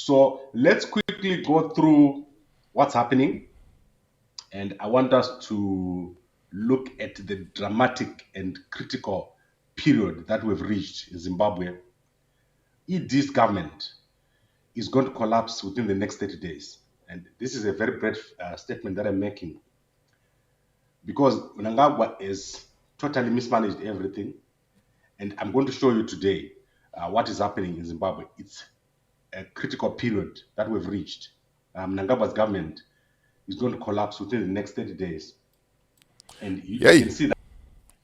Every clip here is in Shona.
So let's quickly go through what's happening. And I want us to look at the dramatic and critical period that we've reached in Zimbabwe. This government is going to collapse within the next 30 days. And this is a very brief statement that I'm making because Mnangagwa has totally mismanaged everything. And I'm going to show you today what is happening in Zimbabwe. It's a critical period that we've reached. Mnangagwa's government is going to collapse within the next 30 days. And you can see that.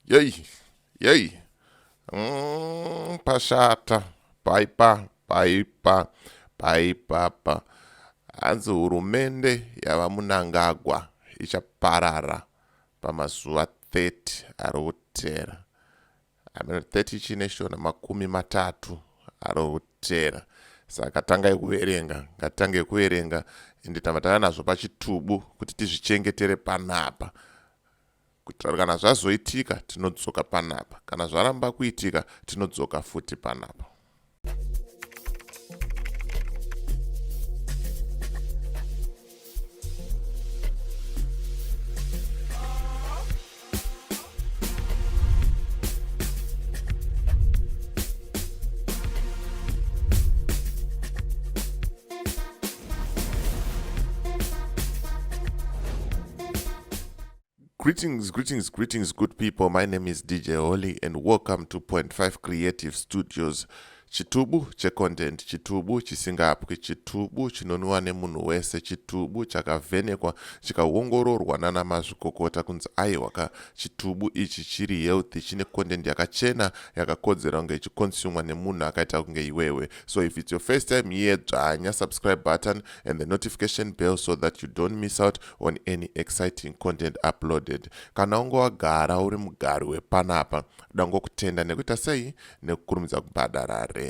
Yay. Pashata. Paipa. Hanzi Hurumende Yava Mnangagwa Yapihwa Mazuva 30 arotera. 30 chineshona makumi matatu arotera. Saka tangai kuverenga ende tamatana nazvo pachitubu kuti tizvichengetere panapa. Kuitira kana zvazoitika tinodzoka panapa, kana zvaramba kuitika tinodzoka futi panapa. Greetings, good people. My name is DJ Oli, and welcome to Point 5 Creative Studios. Chitubu checontent, chitubu chisingapwe, chitubu chinonwa nemunhu wese, chitubu chakavhenekwa chikaongororwa nana mazvikokota kunzi aiwa chitubu ichi chiri healthy, chine content yakachena yakakodzera kunge ichikonsumwa nemunhu akaita kunge iwewe. So if it's your first time here, dzvanya subscribe button and the notification bell so that you don't miss out on any exciting content uploaded. Kana ungo wagara uri mugari wepanapa, dango kutenda nekuita sei nekukurumidza kubhadhara rent.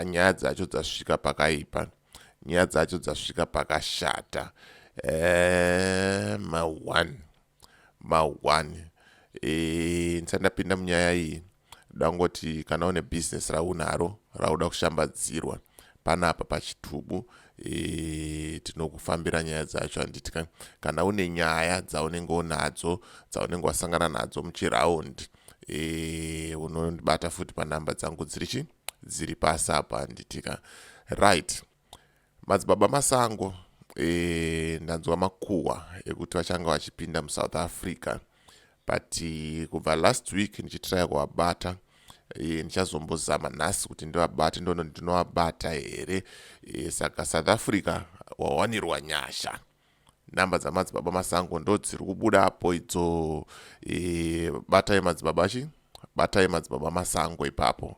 Nyaya dzacho dzasvika pakaipa, nyaya dzacho dzasvika pakashata. Ma1 ndisandapinda munyaya iyi, dangoti kana une business raunaro rauda kushambadzirwa panapa pachitubu, tinokufambira nyaya dzacho. Handiti kana une nyaya dzaunenge unadzo, dzaunenge wasangana nadzo muchiraundi, unondibata futi panhamba dzangu dziri pasi apa. Handitika right. Madzibaba masango, ndanzwa makuhwa ekuti vachanga vachipinda muSouth Africa, but kubva last week ndichitraya kuvabata. Ndichazombozama nhasi kuti ndivabate, ndinovabata here. Saka South Africa wawanirwa nyasha. Namba dzamadzibaba masango ndo dziri kubudapo idzo. Batai madzibaba masango ipapo,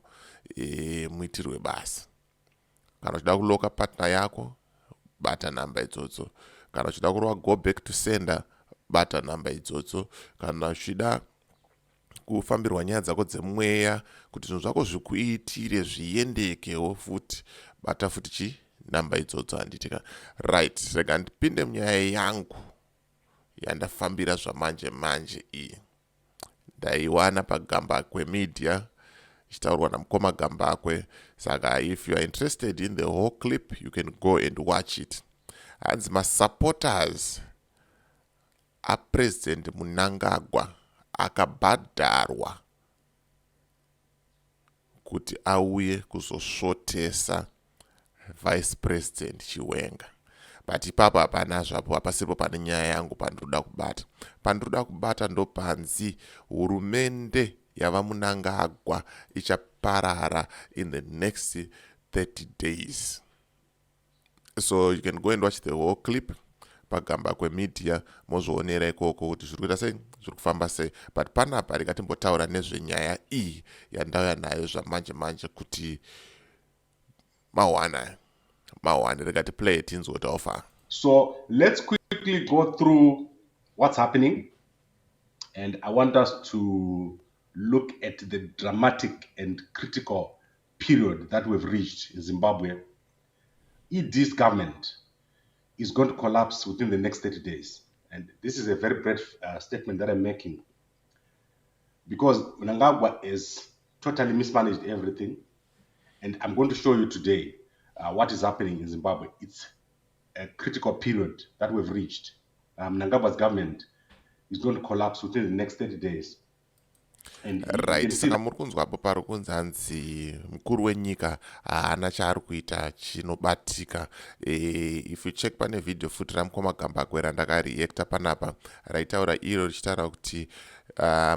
muitirwe basa. Kana uchida kuloka partner yako, bata namba idzodzo. Kana uchida kurova go back to sender, bata namba idzodzo. Kana uchida kufambirwa nyaya dzako dzemweya kuti zvinhu zvako zvikuitire zviendekewo futi, bata futi namba idzodzo. Handitika right. Rega ndipinde munyaya yangu yandafambira zvamanje iyi. Ndaiwana pagambakwe media ichitaurwa namukoma Gambakwe. Saka if you are interested in the whole clip, you can go and watch it. Hanzi masupporters aPresident Mnangagwa akabhadharwa kuti auye kuzosvotesa Vice President Chiwenga. But ipapa hapana zvapo, hapasipo pane nyaya yangu pandiroda kubata. Pandiroda kubata ndo panzi Hurumende Yava Mnangagwa ichaparara in the next 30 days. So you can go and watch the whole clip pagambakwe media, mozvionera ikoko kuti zviri kuita sei, zviri kufamba sei. But panapa rikatimbotaura nezvenyaya iyi yandauya nayo zvamanje kuti mawana regati play it inzwe offer. So let's quickly go through what's happening. And I want us to look at the dramatic and critical period that we've reached in Zimbabwe. This government is going to collapse within the next 30 days. And this is a very brief statement that I'm making because Mnangagwa has totally mismanaged everything. And I'm going to show you today what is happening in Zimbabwe. It's a critical period that we've reached. Mnangagwa's government is going to collapse within the next 30 days. And you right, can see saka muri kunzwapo pari kunzi hanzi mukuru wenyika haana chaari kuita chinobatika. If you check pane video futi ramukoma Gambagwe randakareacta panapa raitaura iro richitaura kuti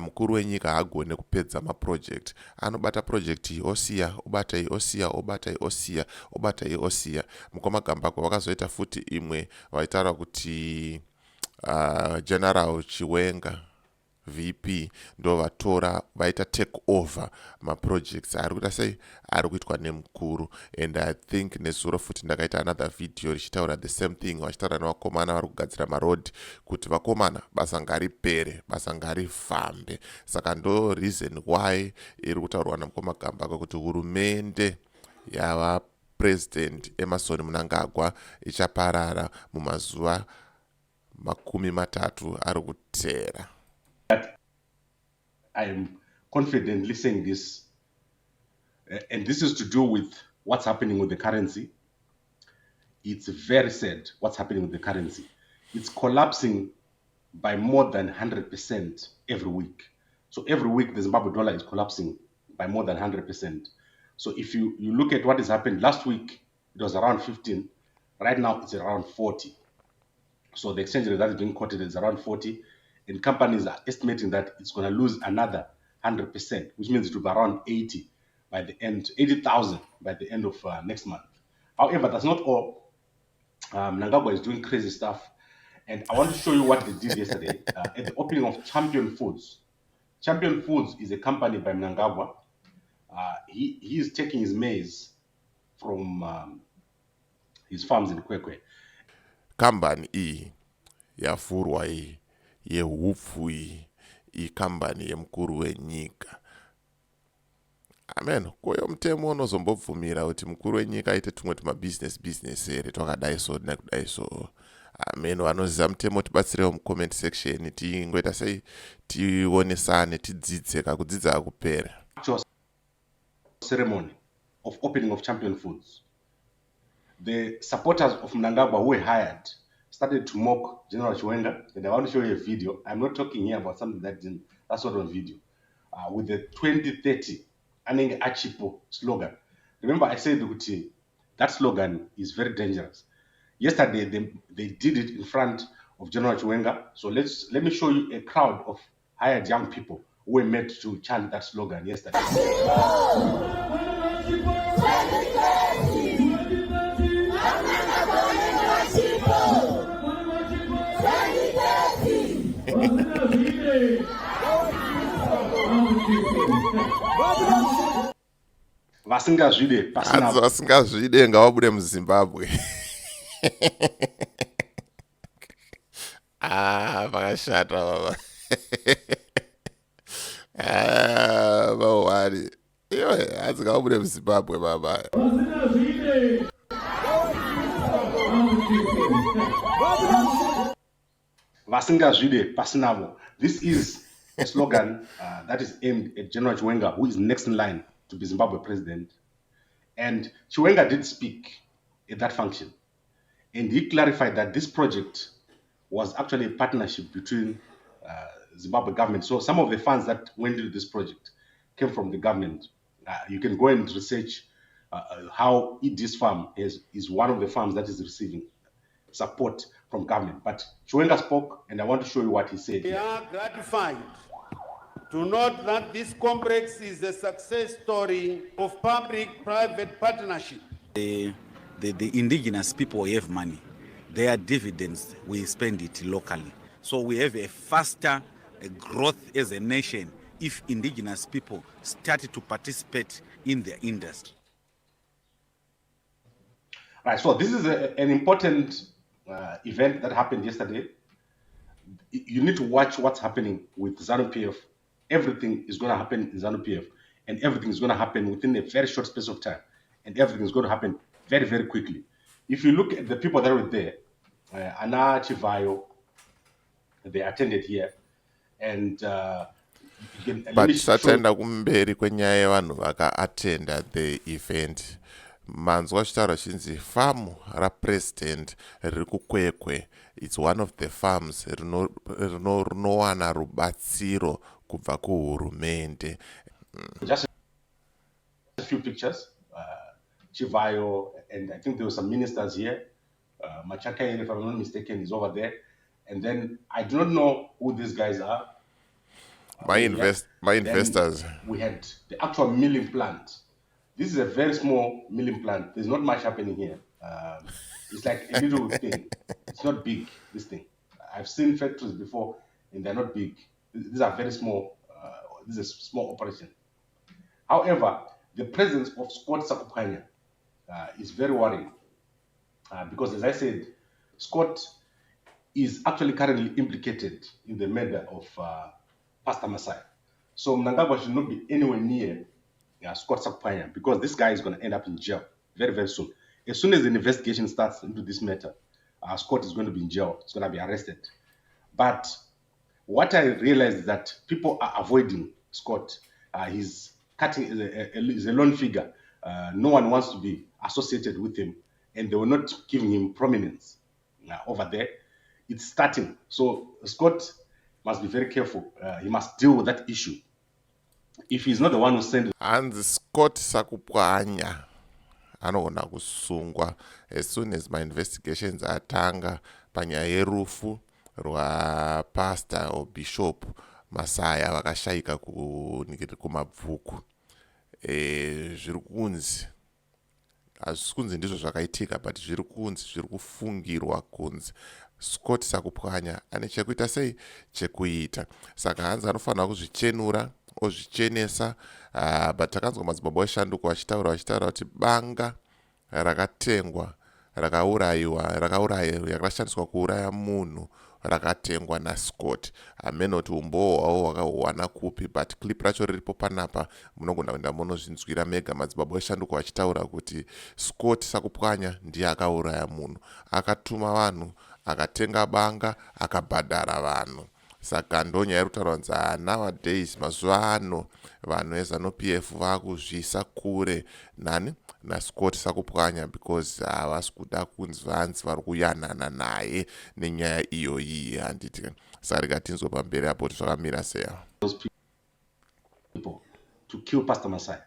mukuru wenyika haagone kupedza maproject. Anobata project iyi osiya, obata iyi osiya, obata iyi osiya, obata iyi osiya. Mukoma Gambagwe vakazoita futi imwe vaitaura kuti General Chiwenga VP ndo vatora vaita take over maprojects ari kuita sei ari kuitwa nemukuru. And I think nezuro futi ndakaita another video richitaura the same thing, vachitaura nevakomana vari kugadzira marodhi kuti vakomana basa ngaripere, basa ngarifambe. Saka ndo reason why iri kutaurwa namukoma Gambagwe kuti hurumende yava president Emmerson Mnangagwa ichaparara mumazuva 30 ari kutera. I am confidently saying this, and this is to do with what's happening with the currency. It's very sad what's happening with the currency. It's collapsing by more than 100% every week. So every week the Zimbabwe dollar is collapsing by more than 100%. So if you look at what has happened last week, it was around 15. Right now it's around 40. So the exchange rate that is being quoted is around 40. And companies are estimating that it's going to lose another 100%, which means it will be around 80 by the end, 80,000 by the end of next month. However, that's not all. Mnangagwa is doing crazy stuff. And I want to show you what they did yesterday at the opening of Champion Foods. Champion Foods is a company by Mnangagwa. He is taking his maize from his farms in Kwekwe. Kambani iyi yavhurwa iyi yehupfu iyi kambani yemukuru wenyika. Amen. Koyo mutemo unozombobvumira kuti mukuru wenyika aite tumwe business here twakadai so nekudai so. Amen. Vanoziva mutemo tibatsirewo mucomment section tingoita sei tionesane tidzidze kakudzidza kakupera. Ceremony of opening of Champion Foods. The supporters of Mnangagwa who were hired started to mock General Chiwenga, and I want to show you a video. I'm not talking here about something that's not on video. With the 2030 Anenge Achipo slogan. Remember I said that slogan is very dangerous. Yesterday they did it in front of General Chiwenga. So let me show you a crowd of hired young people who were made to chant that slogan yesterday. vasingazvide ngavabude muZimbabwe. Vakashata baba. Vahwari iwe hanzi ngavabude muZimbabwe baba. Vasingazvide pasinavo. This is a slogan that is aimed at General Chiwenga, who is next in line to be Zimbabwe president. And Chiwenga did speak at that function. And he clarified that this project was actually a partnership between Zimbabwe government. So some of the funds that went into this project came from the government. You can go and research how this farm is one of the farms that is receiving support from government. But Chiwenga spoke, and I want to show you what he said. We are gratified to note that this complex is a success story of public-private partnership. The indigenous people have money. Their dividends, we spend it locally. So we have a faster growth as a nation if indigenous people started to participate in the industry. Right, so this is an important event that happened yesterday. You need to watch what's happening with ZANU-PF. Everything is going to happen in ZANU-PF, and everything is going to happen within a very short space of time, and everything is going to happen very, very quickly. If you look at the people that were there, Anna Chivayo, they attended here, and but tatenda kumberi kwenyaya yevanhu vakaatenda the event. manzwa chitaura chinzi famu rapresident riri kukwekwe. It's one of the farms rinowana rubatsiro kubva kuhurumende. Just a few pictures. Chivayo, and I think there were some ministers here. Machaka, if I'm not mistaken, is over there. And then I do not know who these guys are. My investors. We had the actual milling plant. This is a very small milling plant. There's not much happening here. It's like a little thing. It's not big, this thing. I've seen factories before, and they're not big. These are very small. This is a small operation. However, the presence of Scott Sakupanya is very worrying. Because, as I said, Scott is actually currently implicated in the murder of Pastor Masai. So Mnangagwa should not be anywhere near Scott Sakupanya, because this guy is going to end up in jail very, very soon. As soon as the investigation starts into this matter, Scott is going to be in jail. He's going to be arrested. But what I realized is that people are avoiding Scott. He's is a lone figure. No one wants to be associated with him, and they were not giving him prominence over there. It's starting. So Scott must be very careful. He must deal with that issue. If he's not the one who sent Hanzi Scott Sakupanya anoona kusungwa as soon as my investigations atanga panyaya yerufu rwapastor or bishop Masaya vakashayika kumabvuku. Zviri kunzi, hazvisi kunzi ndizvo zvakaitika, but zviri kunzi, zviri kufungirwa kunzi Scott Sakupanya ane chekuita sei chekuita. Saka Hanzi anofanira kuzvichenura, ozvichenesa. But takanzwa madzibaba eshanduko achitaura kuti banga rakatengwa, rakaurayiwa, yakashandiswa kuuraya munhu, rakatengwa naScott. Hamene kuti umboo hwawo wakahuwana kupi, but clip racho riripo panapa, munogona kuenda munozvinzwira mega madzibaba eshanduko achitaura kuti Scott Sakupanya ndiye akauraya munhu, akatuma vanhu, akatenga banga, akabhadhara vanhu. Saka ndonyaya iri kutaura kunzi nowadays, mazuva ano vanhu veZANU-PF vakuzvisa kure naScott Sakupanya, because havasi kuda kunzi vanzi vari kuyanana naye nenyaya iyoyi. Handiti saka rikatinzwa pamberi apo kuti zvakamira sei. those people to kill Pastor Masai.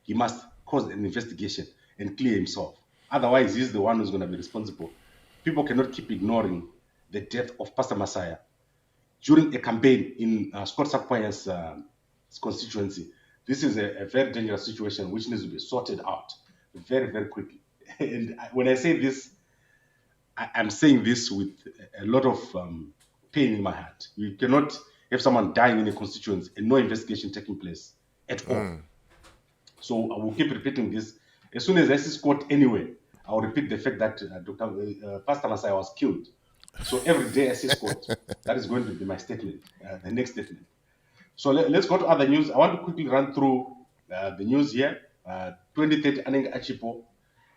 He must cause an investigation and clear himself. Otherwise, he's the one who's going to be responsible. People cannot keep ignoring the death of Pastor Masai during a campaign in Scott Sakupanya's constituency. This is a very dangerous situation which needs to be sorted out very, very quickly. And when I say this, I'm saying this with a lot of pain in my heart. You cannot have someone dying in a constituency and no investigation taking place at all. So I will keep repeating this. As soon as I see Scott anywhere, I will repeat the fact that Pastor Masai was killed. So every day I see Scott, that is going to be my statement, the next statement. So let's go to other news. I want to quickly run through the news here. 2030 Anenge Yaparara,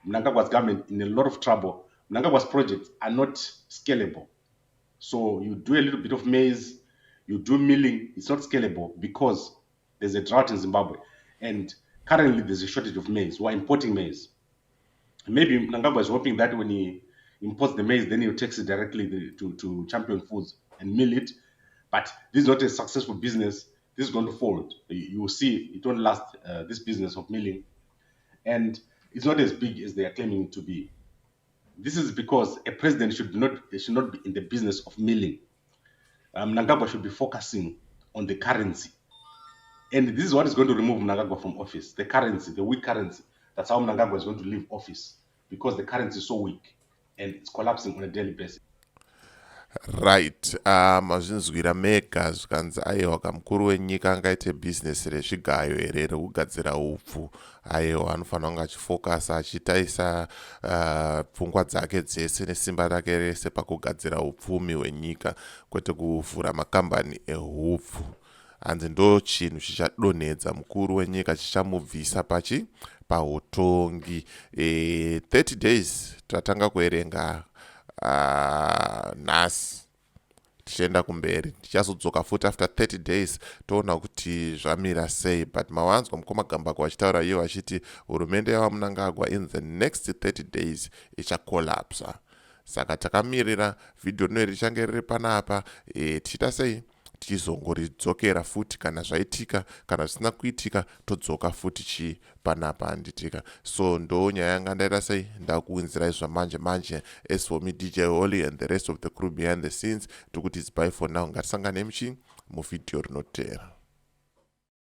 Mnangagwa's government in a lot of trouble. Mnangagwa's projects are not scalable. So you do a little bit of maize, you do milling, it's not scalable because there's a drought in Zimbabwe. And currently there's a shortage of maize. We're importing maize. Maybe Mnangagwa is hoping that when he imports the maize, then he'll take it directly to Champion Foods and mill it. But this is not a successful business. This is going to fold. You will see it won't last, this business of milling. And it's not as big as they are claiming it to be. This is because a president should not be in the business of milling. Mnangagwa should be focusing on the currency. And this is what is going to remove Mnangagwa from office. The currency, the weak currency. That's how Mnangagwa is going to leave office, because the currency is so weak and it's collapsing on a daily basis. Right. Mazvinzwira mega zvikanzi aiwa kamukuru wenyika angaite bhizinesi rezvigayo here rekugadzira upfu. Aiwa anofanira kunge achifokasa achitaisa pfungwa dzake dzese nesimba rake rese pakugadzira upfumi hwenyika, kwete kuvhura makambani ehupfu. Hanzi ndo chinhu chichadonhedza mukuru wenyika, chichamubvisa pautongi. 30 days tatanga kuerenga nhasi tichienda kumberi, tichazodzoka futi after 30 days toona kuti zvamira sei. But mawanzwa mukoma Gambagwa achitaura iye achiti hurumende yava Mnangagwa in the next 30 days ichakolapsa. Saka takamirira video rino richange riri panapa, tichita sei tichizongoridzokera futi kana zvaitika, kana zvisina kuitika todzoka futi panapa handitika. So ndo nyaya yanga ndaita sei ndakuunzirai zvamanje. As for me, DJ Holly and the rest of the crew behind the scenes, tokuti it's bye for now. Ngatisangane muvidhio rinotevera.